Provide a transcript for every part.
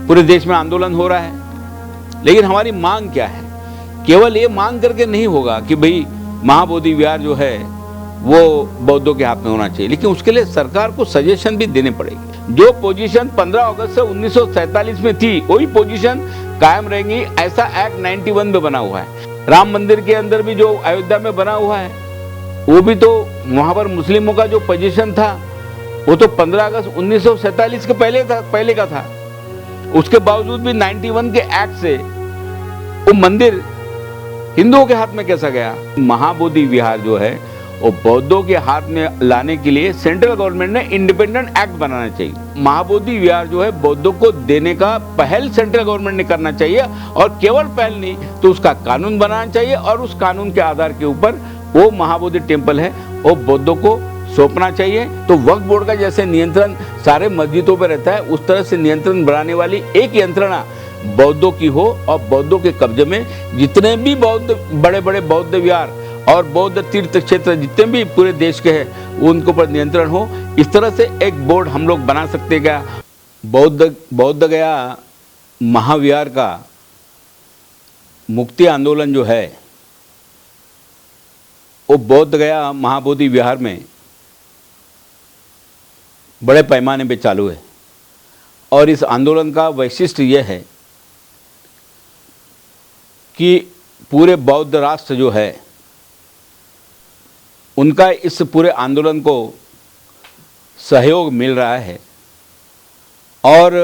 पूरे देश में आंदोलन हो रहा है, लेकिन हमारी मांग क्या है? केवल ये मांग करके नहीं होगा कि भाई महाबोधि विहार जो है वो बौद्धों के हाथ में होना चाहिए, लेकिन उसके लिए सरकार को सजेशन भी देने पड़ेगी। जो पोजीशन 15 अगस्त से 1947 में थी वही पोजीशन कायम रहेंगी, ऐसा एक्ट 91 में बना हुआ है। राम मंदिर के अंदर भी जो अयोध्या में बना हुआ है वो भी तो वहां पर मुस्लिमों का जो पोजीशन था वो तो 15 अगस्त 1947 के पहले का था। उसके बावजूद भी 91 के एक्ट से वो मंदिर हिंदुओं के हाथ में कैसा गया? महाबोधि विहार जो है वो बौद्धों के हाथ में लाने के लिए सेंट्रल गवर्नमेंट ने इंडिपेंडेंट एक्ट बनाना चाहिए। महाबोधि विहार जो है बौद्धों को देने का पहल सेंट्रल गवर्नमेंट ने करना चाहिए, और केवल पहल नहीं तो उसका कानून बनाना चाहिए, और उस कानून के आधार के ऊपर वो महाबोधि टेम्पल है वो बौद्धों को सौंपना चाहिए। तो वक्फ बोर्ड का जैसे नियंत्रण सारे मस्जिदों पर रहता है, उस तरह से नियंत्रण बनाने वाली एक यंत्रणा बौद्धों की हो, और बौद्धों के कब्जे में जितने भी बौद्ध बड़े बड़े बौद्ध विहार और बौद्ध तीर्थ क्षेत्र जितने भी पूरे देश के हैं उनको पर नियंत्रण हो। इस तरह से एक बोर्ड हम लोग बना सकते क्या? बौद्ध गया महाविहार का मुक्ति आंदोलन जो है वो बौद्ध गया महाबोधि विहार में बड़े पैमाने पे चालू है, और इस आंदोलन का वैशिष्ट्य यह है कि पूरे बौद्ध राष्ट्र जो है उनका इस पूरे आंदोलन को सहयोग मिल रहा है, और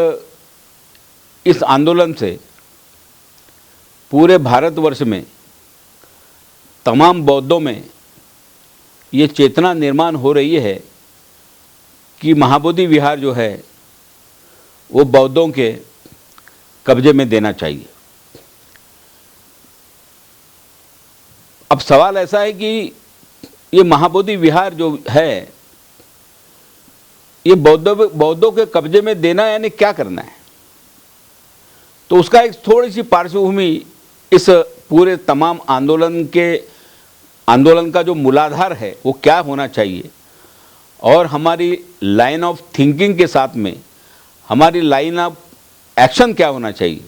इस आंदोलन से पूरे भारतवर्ष में तमाम बौद्धों में ये चेतना निर्माण हो रही है कि महाबोधि विहार जो है वो बौद्धों के कब्जे में देना चाहिए। अब सवाल ऐसा है कि ये महाबोधि विहार जो है ये बौद्धों के कब्जे में देना यानी क्या करना है? तो उसका एक थोड़ी सी पार्श्वभूमि इस पूरे तमाम आंदोलन का जो मूलाधार है वो क्या होना चाहिए, और हमारी लाइन ऑफ थिंकिंग के साथ में हमारी लाइन ऑफ एक्शन क्या होना चाहिए,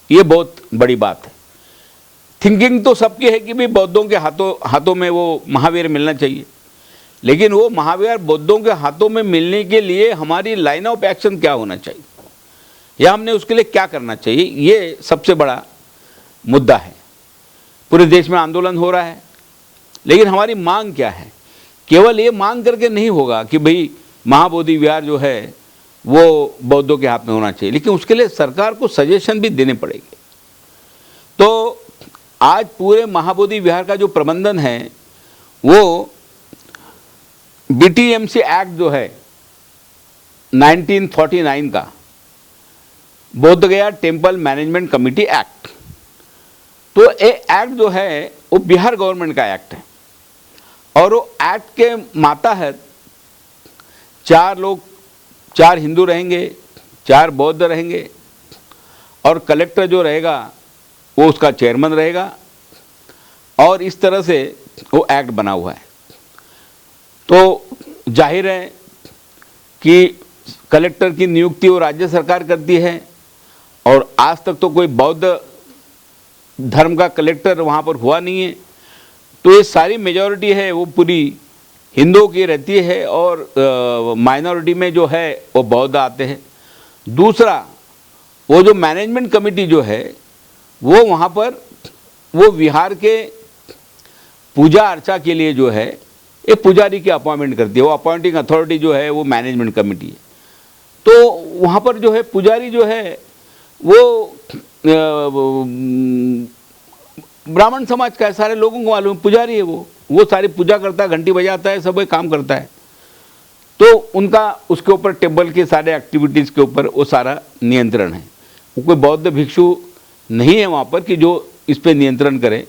ये बहुत बड़ी बात है। थिंकिंग तो सबकी है कि भी बौद्धों के हाथों में वो महावीर मिलना चाहिए, लेकिन वो महावीर बौद्धों के हाथों में मिलने के लिए हमारी लाइन ऑफ एक्शन क्या होना चाहिए, या हमने उसके लिए क्या करना चाहिए, ये सबसे बड़ा मुद्दा है। पूरे देश में आंदोलन हो रहा है, लेकिन हमारी मांग क्या है? केवल ये मांग करके नहीं होगा कि भाई महाबोधि विहार जो है वो बौद्धों के हाथ में होना चाहिए, लेकिन उसके लिए सरकार को सजेशन भी देने पड़ेंगे। तो आज पूरे महाबोधि विहार का जो प्रबंधन है वो BTMC एक्ट जो है 1949 का, बोध गया टेम्पल मैनेजमेंट कमेटी एक्ट, तो ये एक्ट जो है वो बिहार गवर्नमेंट का एक्ट है, और वो एक्ट के मातहत 4 हिंदू रहेंगे, 4 बौद्ध रहेंगे, और कलेक्टर जो रहेगा वो उसका चेयरमैन रहेगा, और इस तरह से वो एक्ट बना हुआ है। तो जाहिर है कि कलेक्टर की नियुक्ति वो राज्य सरकार करती है, और आज तक तो कोई बौद्ध धर्म का कलेक्टर वहाँ पर हुआ नहीं है। तो ये सारी मेजॉरिटी है वो पूरी हिंदुओं की रहती है, और माइनॉरिटी में जो है वो बौद्ध आते हैं। दूसरा, वो जो मैनेजमेंट कमेटी जो है वो वहाँ पर वो विहार के पूजा अर्चा के लिए जो है एक पुजारी की अपॉइंटमेंट करती है। वो अपॉइंटिंग अथॉरिटी जो है वो मैनेजमेंट कमेटी है। तो वहाँ पर जो है पुजारी जो है वो ब्राह्मण समाज का है, सारे लोगों को मालूम पुजारी है, वो सारी पूजा करता है, घंटी बजाता है, सब काम करता है। तो उनका उसके ऊपर टेम्पल के सारे एक्टिविटीज़ के ऊपर वो सारा नियंत्रण है। वो कोई बौद्ध भिक्षु नहीं है वहाँ पर कि जो इस पे नियंत्रण करे।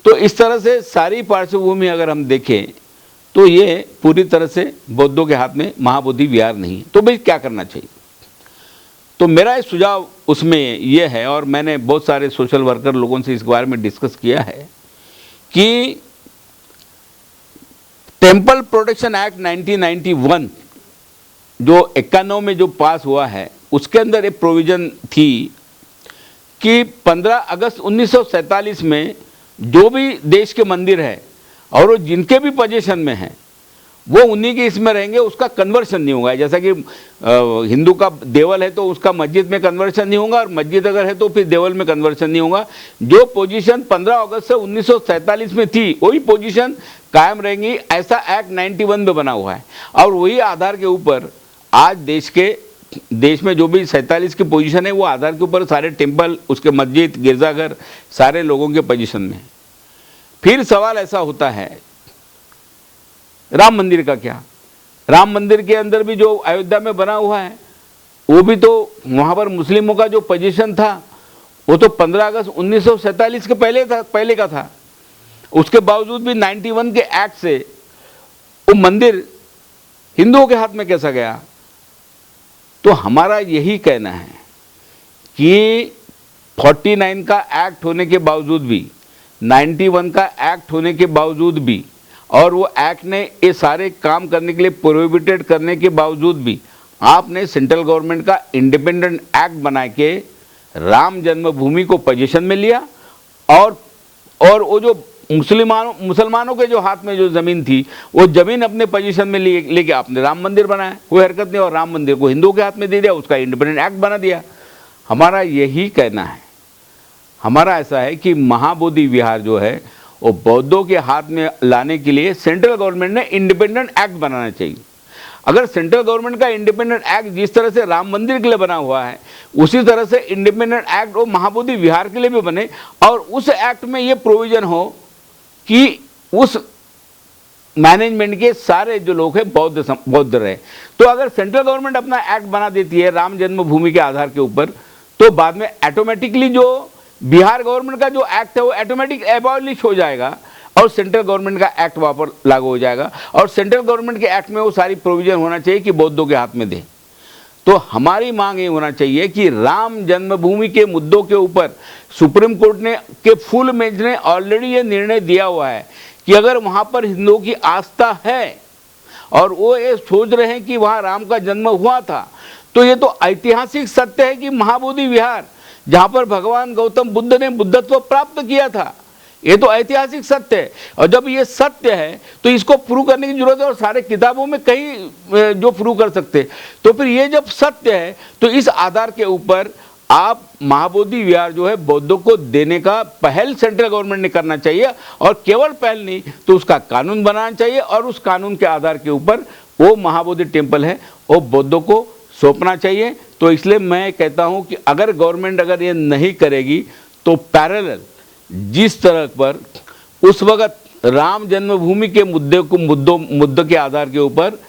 तो इस तरह से सारी पार्श्वभूमि अगर हम देखें तो ये पूरी तरह से बौद्धों के हाथ में महाबोधि विहार नहीं है। तो भाई क्या करना चाहिए? तो मेरा सुझाव उसमें ये है, और मैंने बहुत सारे सोशल वर्कर लोगों से इस बारे में डिस्कस किया है कि टेम्पल प्रोटेक्शन एक्ट 1991 जो 91 में जो पास हुआ है उसके अंदर एक प्रोविज़न थी कि 15 अगस्त 1947 में जो भी देश के मंदिर है और वो जिनके भी पोजीशन में हैं वो उन्हीं के इसमें रहेंगे, उसका कन्वर्शन नहीं होगा। जैसा कि हिंदू का देवल है तो उसका मस्जिद में कन्वर्शन नहीं होगा, और मस्जिद अगर है तो फिर देवल में कन्वर्शन नहीं होगा। जो पोजीशन 15 अगस्त से 1947 में थी वही पोजीशन कायम रहेंगी, ऐसा एक्ट 91 में बना हुआ है। और वही आधार के ऊपर आज देश में जो भी 47 की पोजीशन है वो आधार के ऊपर सारे टेम्पल, उसके मस्जिद, गिरजाघर सारे लोगों के पोजीशन में। फिर सवाल ऐसा होता है राम मंदिर का क्या? राम मंदिर के अंदर भी जो अयोध्या में बना हुआ है वो भी तो वहाँ पर मुस्लिमों का जो पोजीशन था वो तो 15 अगस्त 1947 के पहले का था। उसके बावजूद भी 91 के एक्ट से वो मंदिर हिंदुओं के हाथ में कैसा गया? तो हमारा यही कहना है कि 49 का एक्ट होने के बावजूद भी, 91 का एक्ट होने के बावजूद भी, और वो एक्ट ने ये सारे काम करने के लिए प्रोहिबिटेड करने के बावजूद भी आपने सेंट्रल गवर्नमेंट का इंडिपेंडेंट एक्ट बना के राम जन्मभूमि को पोजीशन में लिया, और वो जो मुसलमानों के जो हाथ में जो ज़मीन थी वो ज़मीन अपने पोजीशन में लेके आपने राम मंदिर बनाया, कोई हरकत नहीं, और राम मंदिर को हिंदुओं के हाथ में दे दिया, उसका इंडिपेंडेंट एक्ट बना दिया। हमारा यही कहना है, हमारा ऐसा है कि महाबोधि विहार जो है वो बौद्धों के हाथ में लाने के लिए सेंट्रल गवर्नमेंट ने इंडिपेंडेंट एक्ट बनाना चाहिए। अगर सेंट्रल गवर्नमेंट का इंडिपेंडेंट एक्ट जिस तरह से राम मंदिर के लिए बना हुआ है उसी तरह से इंडिपेंडेंट एक्ट वो महाबोधि विहार के लिए भी बने, और उस एक्ट में ये प्रोविज़न हो कि उस मैनेजमेंट के सारे जो लोग हैं बौद्ध रहे। तो अगर सेंट्रल गवर्नमेंट अपना एक्ट बना देती है राम जन्मभूमि के आधार के ऊपर, तो बाद में ऑटोमेटिकली जो बिहार गवर्नमेंट का जो एक्ट है वो ऑटोमेटिक एबॉलिश हो जाएगा और सेंट्रल गवर्नमेंट का एक्ट वहाँ पर लागू हो जाएगा, और सेंट्रल गवर्नमेंट के एक्ट में वो सारी प्रोविज़न होना चाहिए कि बौद्धों के हाथ में दे। तो हमारी मांग ये होना चाहिए कि राम जन्मभूमि के मुद्दों के ऊपर सुप्रीम कोर्ट ने के फुल बेंच ने ऑलरेडी ये निर्णय दिया हुआ है कि अगर वहाँ पर हिंदुओं की आस्था है और वो ये सोच रहे हैं कि वहाँ राम का जन्म हुआ था, तो ये तो ऐतिहासिक सत्य है कि महाबोधि विहार जहाँ पर भगवान गौतम बुद्ध ने बुद्धत्व प्राप्त किया था, ये तो ऐतिहासिक सत्य है। और जब ये सत्य है तो इसको प्रूव करने की जरूरत है, और सारे किताबों में कहीं जो प्रूव कर सकते। तो फिर ये जब सत्य है तो इस आधार के ऊपर आप महाबोधि विहार जो है बौद्धों को देने का पहल सेंट्रल गवर्नमेंट ने करना चाहिए, और केवल पहल नहीं तो उसका कानून बनाना चाहिए, और उस कानून के आधार के ऊपर वो महाबोधि टेम्पल है वो बौद्धों को सौंपना चाहिए। तो इसलिए मैं कहता हूं कि अगर गवर्नमेंट अगर ये नहीं करेगी तो पैरेलल जिस तरह पर उस वक्त राम जन्मभूमि के मुद्दों के आधार के ऊपर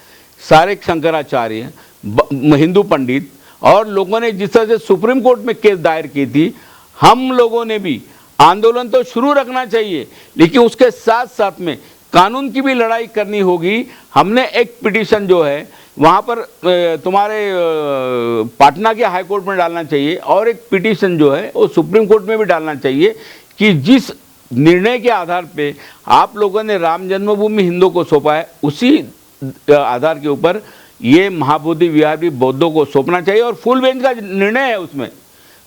सारे शंकराचार्य, हिंदू पंडित और लोगों ने जिस तरह से सुप्रीम कोर्ट में केस दायर की थी, हम लोगों ने भी आंदोलन तो शुरू रखना चाहिए, लेकिन उसके साथ साथ में कानून की भी लड़ाई करनी होगी। हमने एक पिटीशन जो है वहाँ पर तुम्हारे पटना के हाई कोर्ट में डालना चाहिए, और एक पिटीशन जो है वो सुप्रीम कोर्ट में भी डालना चाहिए कि जिस निर्णय के आधार पे आप लोगों ने राम जन्मभूमि हिंदुओं को सौंपा है उसी आधार के ऊपर ये महाबोधि विहार भी बौद्धों को सौंपना चाहिए। और फुल बेंच का निर्णय है उसमें,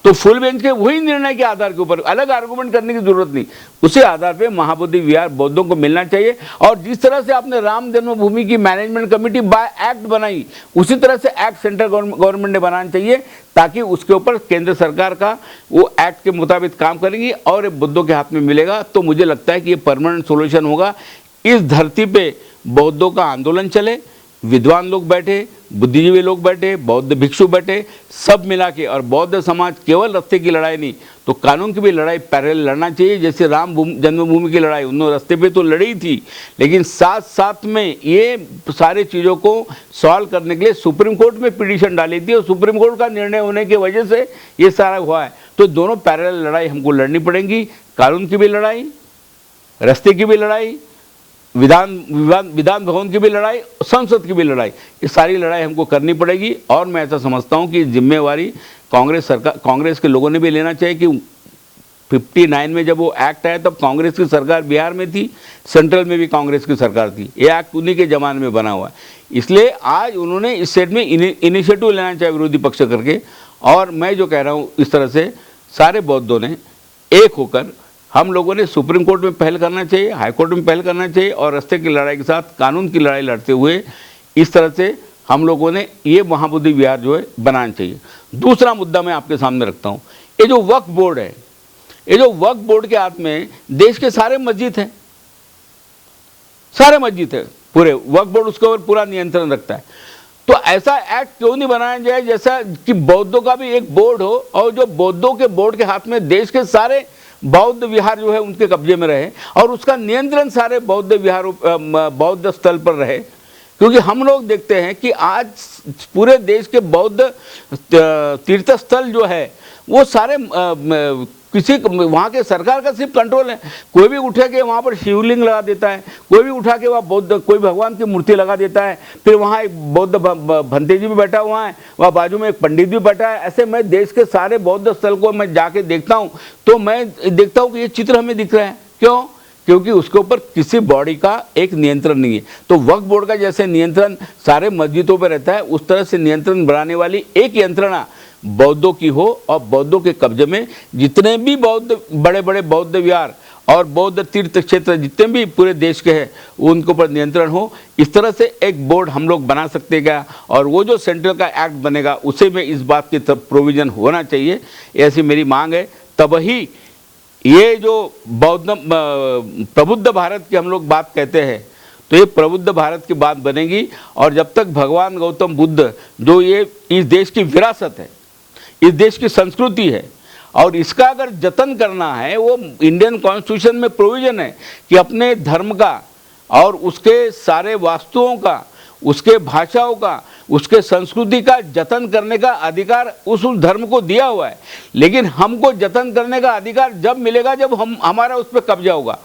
तो फुल बेंच के वही निर्णय के आधार के ऊपर अलग आर्गुमेंट करने की जरूरत नहीं, उसी आधार पे महाबोधि विहार बौद्धों को मिलना चाहिए। और जिस तरह से आपने राम जन्मभूमि की मैनेजमेंट कमेटी बाय एक्ट बनाई उसी तरह से एक्ट सेंट्रल गवर्नमेंट ने बनाना चाहिए, ताकि उसके ऊपर केंद्र सरकार का वो एक्ट के मुताबिक काम करेंगी और ये बौद्धों के हाथ में मिलेगा। तो मुझे लगता है कि ये परमानेंट सोल्यूशन होगा। इस धरती पे बौद्धों का आंदोलन चले, विद्वान लोग बैठे, बुद्धिजीवी लोग बैठे, बौद्ध भिक्षु बैठे, सब मिला के, और बौद्ध समाज केवल रास्ते की लड़ाई नहीं तो कानून की भी लड़ाई पैरेलल लड़ना चाहिए। जैसे राम जन्मभूमि की लड़ाई उन्होंने रास्ते पे तो लड़ी थी, लेकिन साथ साथ में ये सारे चीज़ों को सॉल्व करने के लिए सुप्रीम कोर्ट में पिटीशन डाली थी, और सुप्रीम कोर्ट का निर्णय होने की वजह से ये सारा हुआ है। तो दोनों पैरेलल लड़ाई हमको लड़नी पड़ेंगी, कानून की भी लड़ाई, रास्ते की भी लड़ाई, विधान भवन की भी लड़ाई, संसद की भी लड़ाई, ये सारी लड़ाई हमको करनी पड़ेगी। और मैं ऐसा समझता हूँ कि जिम्मेवारी कांग्रेस के लोगों ने भी लेना चाहिए कि 59 में जब वो एक्ट आया तब कांग्रेस की सरकार बिहार में थी, सेंट्रल में भी कांग्रेस की सरकार थी। ये एक्ट उन्हीं के ज़माने में बना हुआ है। इसलिए आज उन्होंने इस स्टेट में इनिशिएटिव लेना चाहिए विरोधी पक्ष करके। और मैं जो कह रहा हूँ, इस तरह से सारे बौद्धों ने एक होकर हम लोगों ने सुप्रीम कोर्ट में पहल करना चाहिए, हाई कोर्ट में पहल करना चाहिए, और रास्ते की लड़ाई के साथ कानून की लड़ाई लड़ते हुए इस तरह से हम लोगों ने ये महाबोधि विहार जो है बनाना चाहिए। दूसरा मुद्दा मैं आपके सामने रखता हूँ, ये जो वक्फ बोर्ड है, ये जो वक्फ बोर्ड के हाथ में देश के सारे मस्जिद हैं, सारे मस्जिद है, पूरे वक्फ बोर्ड उसके ऊपर पूरा नियंत्रण रखता है। तो ऐसा एक्ट क्यों नहीं बनाया जाए जैसा कि बौद्धों का भी एक बोर्ड हो, और जो बौद्धों के बोर्ड के हाथ में देश के सारे बौद्ध विहार जो है उनके कब्जे में रहे, और उसका नियंत्रण सारे बौद्ध विहारों बौद्ध स्थल पर रहे। क्योंकि हम लोग देखते हैं कि आज पूरे देश के बौद्ध तीर्थ स्थल जो है वो सारे किसी वहाँ के सरकार का सिर्फ कंट्रोल है। कोई भी उठा के वहाँ पर शिवलिंग लगा देता है, कोई भी उठा के वहाँ बौद्ध कोई भगवान की मूर्ति लगा देता है, फिर वहाँ एक बौद्ध भंते जी भी बैठा हुआ है, वहाँ बाजू में एक पंडित भी बैठा है। ऐसे मैं देश के सारे बौद्ध स्थल को मैं जाके देखता हूँ तो मैं देखता हूँ कि ये चित्र हमें दिख रहा है। क्यों? क्योंकि उसके ऊपर किसी बॉडी का एक नियंत्रण नहीं है। तो वक्फ बोर्ड का जैसे नियंत्रण सारे मस्जिदों पर रहता है, उस तरह से नियंत्रण बनाने वाली एक यंत्रणा बौद्धों की हो, और बौद्धों के कब्जे में जितने भी बौद्ध बड़े बड़े बौद्ध विहार और बौद्ध तीर्थ क्षेत्र जितने भी पूरे देश के हैं उनके ऊपर नियंत्रण हो। इस तरह से एक बोर्ड हम लोग बना सकते हैं, और वो जो सेंट्रल का एक्ट बनेगा उसे में इस बात की प्रोविज़न होना चाहिए, ऐसी मेरी मांग है। तब ही ये जो बौद्ध प्रबुद्ध भारत की हम लोग बात कहते हैं, तो ये प्रबुद्ध भारत की बात बनेगी। और जब तक भगवान गौतम बुद्ध जो ये इस देश की विरासत है, इस देश की संस्कृति है, और इसका अगर जतन करना है, वो इंडियन कॉन्स्टिट्यूशन में प्रोविज़न है कि अपने धर्म का और उसके सारे वास्तुओं का, उसके भाषाओं का, उसके संस्कृति का जतन करने का अधिकार उस धर्म को दिया हुआ है। लेकिन हमको जतन करने का अधिकार जब मिलेगा जब हमारा उस पर कब्जा होगा।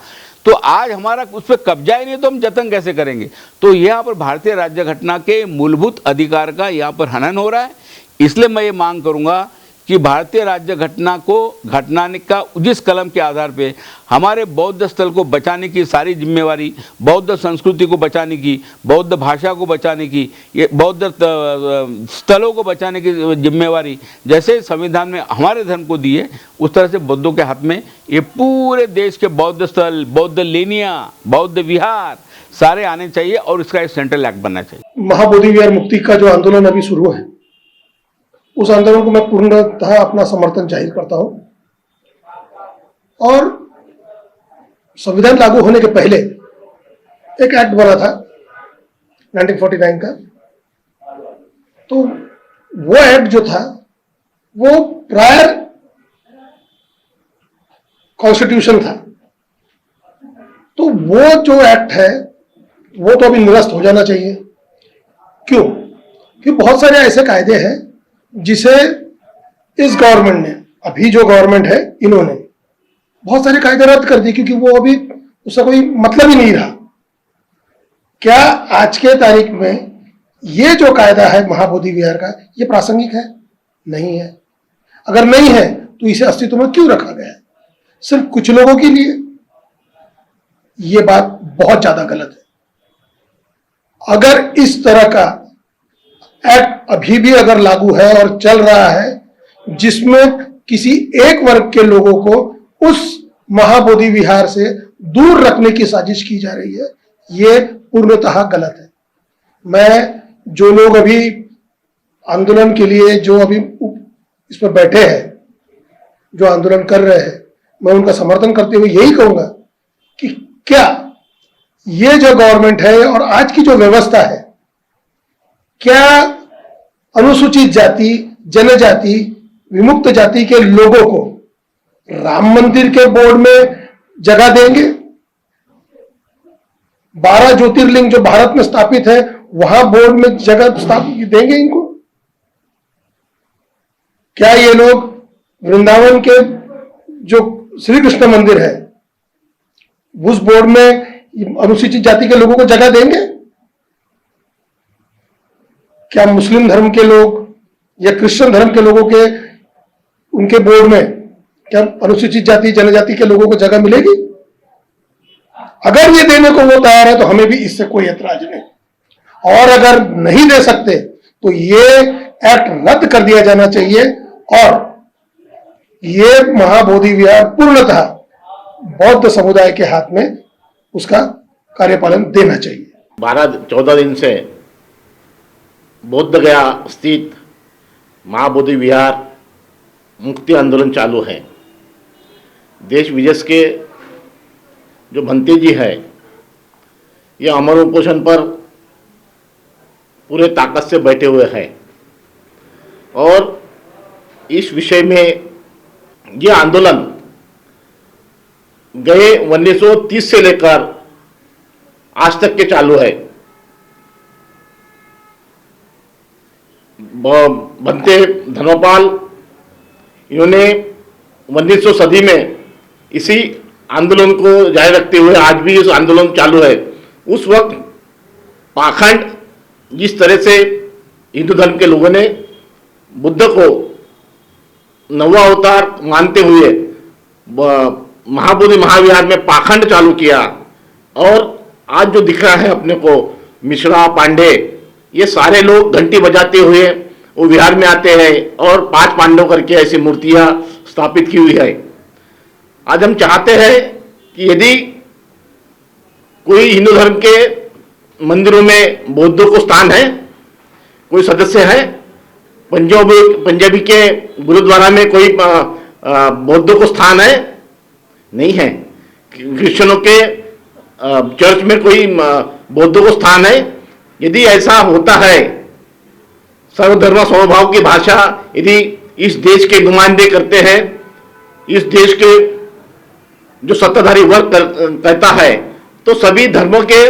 तो आज हमारा उस पर कब्जा ही नहीं तो हम जतन कैसे करेंगे? तो यहाँ पर भारतीय राज्य घटना के मूलभूत अधिकार का यहाँ पर हनन हो रहा है। इसलिए मैं ये मांग करूँगा कि भारतीय राज्य घटना को घटनाने का जिस कलम के आधार पे हमारे बौद्ध स्थल को बचाने की सारी जिम्मेवारी, बौद्ध संस्कृति को बचाने की, बौद्ध भाषा को बचाने की, ये बौद्ध स्थलों को बचाने की जिम्मेवारी जैसे संविधान में हमारे धर्म को दी है, उस तरह से बौद्धों के हाथ में ये पूरे देश के बौद्ध स्थल, बौद्ध लेनिया, बौद्ध विहार सारे आने चाहिए, और इसका एक सेंट्रल एक्ट बनना चाहिए। महाबोधि विहार मुक्ति का जो आंदोलन अभी शुरू है, उस आंदोलन को मैं पूर्णतः अपना समर्थन जाहिर करता हूं। और संविधान लागू होने के पहले एक एक्ट बना था 1949 का, तो वो एक्ट जो था वो प्रायर कॉन्स्टिट्यूशन था। तो वो जो एक्ट है वो तो अभी निरस्त हो जाना चाहिए। क्यों? कि बहुत सारे ऐसे कायदे हैं जिसे इस गवर्नमेंट ने, अभी जो गवर्नमेंट है, इन्होंने बहुत सारे कायदे रद्द कर दिए क्योंकि वो अभी उसका कोई मतलब ही नहीं रहा। क्या आज के तारीख में ये जो कायदा है महाबोधि विहार का, ये प्रासंगिक है? नहीं है। अगर नहीं है तो इसे अस्तित्व में क्यों रखा गया है? सिर्फ कुछ लोगों के लिए? ये बात बहुत ज्यादा गलत है। अगर इस तरह का एक्ट अभी भी अगर लागू है और चल रहा है जिसमें किसी एक वर्ग के लोगों को उस महाबोधि विहार से दूर रखने की साजिश की जा रही है, ये पूर्णतः गलत है। मैं जो लोग अभी आंदोलन के लिए जो अभी इस पर बैठे हैं, जो आंदोलन कर रहे हैं, मैं उनका समर्थन करते हुए यही कहूंगा कि क्या ये जो गवर्नमेंट है और आज की जो व्यवस्था है, क्या अनुसूचित जाति, जनजाति, विमुक्त जाति के लोगों को राम मंदिर के बोर्ड में जगह देंगे? 12 ज्योतिर्लिंग जो भारत में स्थापित है वहां बोर्ड में जगह स्थापित देंगे इनको? क्या ये लोग वृंदावन के जो श्री कृष्ण मंदिर है उस बोर्ड में अनुसूचित जाति के लोगों को जगह देंगे? क्या मुस्लिम धर्म के लोग या क्रिश्चियन धर्म के लोगों के उनके बोर्ड में क्या अनुसूचित जाति जनजाति के लोगों को जगह मिलेगी? अगर ये देने को वो तैयार है तो हमें भी इससे कोई ऐतराज नहीं, और अगर नहीं दे सकते तो ये एक्ट रद्द कर दिया जाना चाहिए और ये महाबोधि विहार पूर्णतः बौद्ध समुदाय के हाथ में उसका कार्यपालन देना चाहिए। 12-14 दिन से बोध गया स्थित महाबोधि विहार मुक्ति आंदोलन चालू है। देश विदेश के जो भंते जी है ये अमर उपोषण पर पूरे ताकत से बैठे हुए हैं और इस विषय में ये आंदोलन गए 1930 से लेकर आज तक के चालू है। भंते धर्मपाल इन्होंने 1900 सदी में इसी आंदोलन को जारी रखते हुए आज भी इस आंदोलन चालू है। उस वक्त पाखंड जिस तरह से हिंदू धर्म के लोगों ने बुद्ध को नवा अवतार मानते हुए महाबोधि महाविहार में पाखंड चालू किया और आज जो दिख रहा है अपने को मिश्रा पांडे ये सारे लोग घंटी बजाते हुए वो विहार में आते हैं और 5 पांडव करके ऐसी मूर्तियां स्थापित की हुई है। आज हम चाहते हैं कि यदि कोई हिंदू धर्म के मंदिरों में बौद्धों को स्थान है, कोई सदस्य है, पंजाबी के गुरुद्वारा में कोई बौद्धों को स्थान है, नहीं है। क्रिश्चियनों के चर्च में कोई बौद्धों को स्थान है। यदि ऐसा होता है, सर्वधर्म समभाव की भाषा यदि इस देश के नुमाइंदे करते हैं, इस देश के जो सत्ताधारी वर्ग कहता है, तो सभी धर्मों के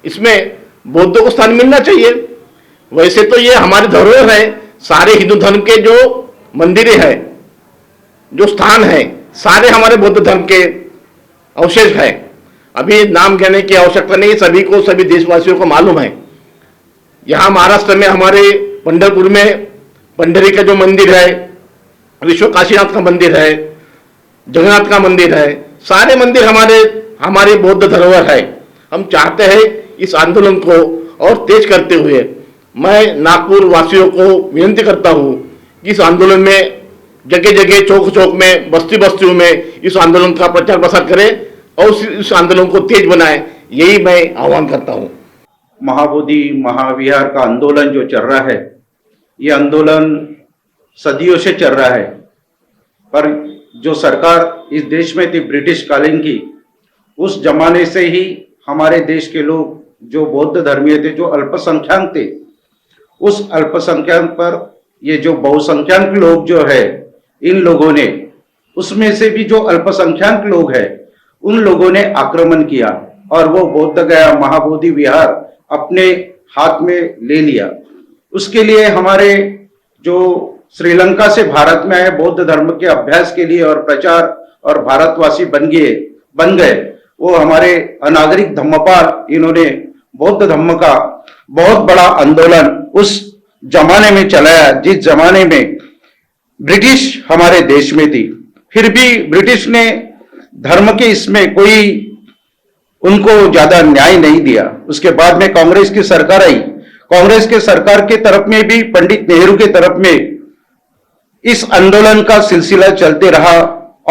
इसमें बौद्धों को स्थान मिलना चाहिए। वैसे तो ये हमारी धरोहर है, सारे हिंदू धर्म के जो मंदिरें हैं, जो स्थान है, सारे हमारे बौद्ध धर्म के अवशेष है। अभी नाम कहने की आवश्यकता नहीं, सभी को, सभी देशवासियों को मालूम है। यहाँ महाराष्ट्र में हमारे पंढरपुर में पंढरी का जो मंदिर है, विश्व काशीनाथ का मंदिर है, जगन्नाथ का मंदिर है, सारे मंदिर हमारे बौद्ध धरोहर है। हम चाहते हैं इस आंदोलन को और तेज करते हुए मैं नागपुर वासियों को विनती करता हूँ कि इस आंदोलन में जगह जगह, चौक चौक में, बस्ती बस्तियों में इस आंदोलन का प्रचार प्रसार करें और इस आंदोलन को तेज बनाएं, यही मैं आह्वान करता हूँ। महाबोधि महाविहार का आंदोलन जो चल रहा है, ये आंदोलन सदियों से चल रहा है, पर जो सरकार इस देश में थी ब्रिटिश कालीन की, उस जमाने से ही हमारे देश के लोग जो बौद्ध धर्मीय थे, जो अल्पसंख्यक थे, उस अल्पसंख्यक पर ये जो बहुसंख्यक लोग जो है, इन लोगों ने, उसमें से भी जो अल्पसंख्यक लोग हैं, उन लोगों ने आक्रमण किया और वो बोध गया महाबोधि विहार अपने हाथ में ले लिया। उसके लिए हमारे जो श्रीलंका से भारत में आए बौद्ध धर्म के अभ्यास के लिए और प्रचार और भारतवासी बन गए वो हमारे अनागरिक धम्मपाल, इन्होंने बौद्ध धर्म का बहुत बड़ा आंदोलन उस जमाने में चलाया जिस जमाने में ब्रिटिश हमारे देश में थी। फिर भी ब्रिटिश ने धर्म के इसमें कोई उनको ज्यादा न्याय नहीं दिया। उसके बाद में कांग्रेस की सरकार आई, कांग्रेस के सरकार के तरफ में भी, पंडित नेहरू के तरफ में इस आंदोलन का सिलसिला चलते रहा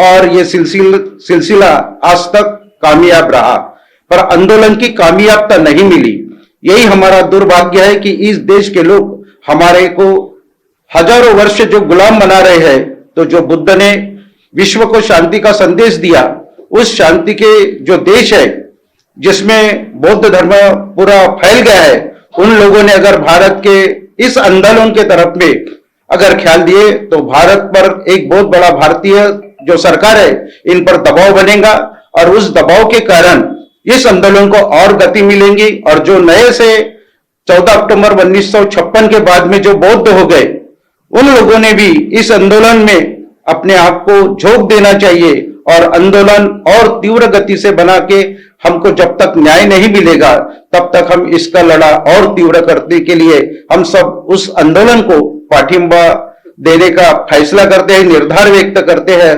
और ये सिलसिला आज तक कामयाब रहा, पर आंदोलन की कामयाबता नहीं मिली। यही हमारा दुर्भाग्य है कि इस देश के लोग हमारे को हजारों वर्ष जो गुलाम बना रहे हैं, तो जो बुद्ध ने विश्व को शांति का संदेश दिया, उस शांति के जो देश है जिसमें बौद्ध धर्म पूरा फैल गया है, उन लोगों ने अगर भारत के इस आंदोलन के तरफ में अगर ख्याल दिए तो भारत पर एक बहुत बड़ा भारतीय जो सरकार है इन पर दबाव बनेगा और उस दबाव के कारण इस आंदोलन को और गति मिलेंगी। और जो नए से 14 अक्टूबर 1956 के बाद में जो बौद्ध हो गए, उन लोगों ने भी इस आंदोलन में अपने आप को झोंक देना चाहिए और आंदोलन और तीव्र गति से बना के हमको जब तक न्याय नहीं मिलेगा तब तक हम इसका लड़ा और तीव्र करने के लिए हम सब उस आंदोलन को पाठिंबा देने का फैसला करते हैं, निर्धार व्यक्त करते हैं।